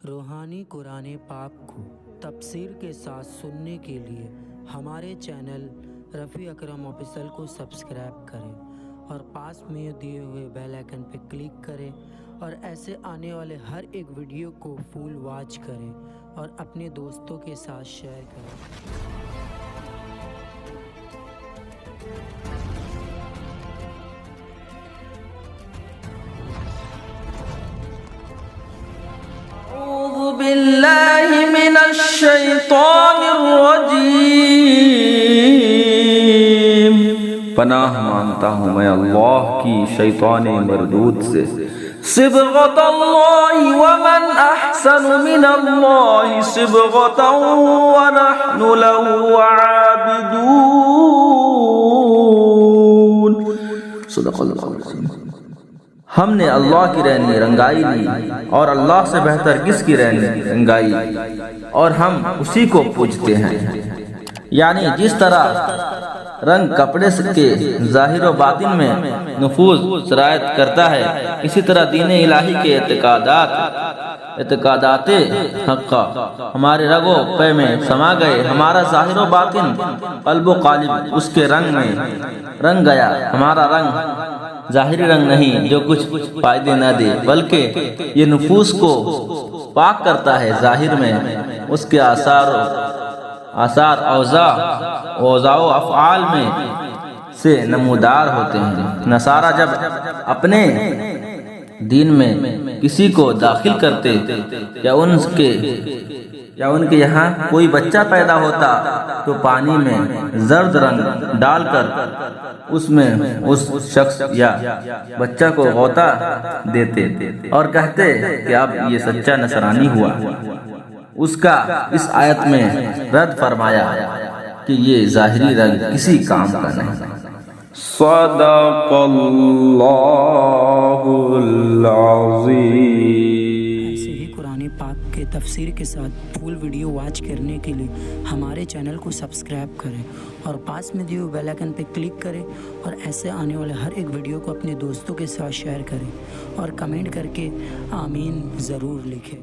روحانی قرآن پاک کو تفسیر کے ساتھ سننے کے لیے ہمارے چینل رفیع اکرم آفیشل کو سبسکرائب کریں اور پاس میں دیے ہوئے بیل آئیکن پہ کلک کریں اور ایسے آنے والے ہر ایک ویڈیو کو فل واچ کریں اور اپنے دوستوں کے ساتھ شیئر کریں۔ أعوذ بالله من الشیطان الرجیم، پناہ مانگتا ہوں میں اللہ کی شیطان مردود سے۔ صبغۃ اللہ ومن احسن من اللہ صبغۃ ونحن له عابدون۔ صدق اللہ العظیم۔ ہم نے اللہ کی رہنی رنگائی لی اور اللہ سے بہتر کس کی رہنی رنگائی، اور ہم اسی کو پوجتے ہیں۔ یعنی جس طرح رنگ کپڑے کے ظاہر و باطن میں نفوذ سرایت کرتا ہے، اسی طرح دین الہی کے اعتقادات حقہ ہمارے رگ و پے میں سما گئے۔ ہمارا ظاہر و باطن قلب و قالب اس کے رنگ میں رنگ گیا۔ ہمارا رنگ ظاہری رنگ نہیں جو کچھ فائدے نہ دے، بلکہ یہ نفوس کو پاک کرتا ہے۔ ظاہر میں اس کے آثار اوضاع و افعال میں سے نمودار ہوتے ہیں۔ نصارہ جب اپنے دین میں کسی کو داخل کرتے یا ان کے یہاں کوئی بچہ پیدا ہوتا تو پانی میں زرد رنگ ڈال کر اس میں اس شخص یا بچہ کو غوطہ دیتے اور کہتے کہ اب یہ سچا نصرانی ہوا۔ اس کا اس آیت میں رد فرمایا کہ یہ ظاہری رنگ کسی کام کا نہیں۔ صدق اللہ العظیم۔ ایسے ہی قرآن پاک کے تفسیر کے ساتھ فل ویڈیو واچ کرنے کے لیے ہمارے چینل کو سبسکرائب کریں اور پاس میں دیے ہوئے بیل آئیکن پہ کلک کریں اور ایسے آنے والے ہر ایک ویڈیو کو اپنے دوستوں کے ساتھ شیئر کریں اور کمنٹ کر کے آمین ضرور لکھیں۔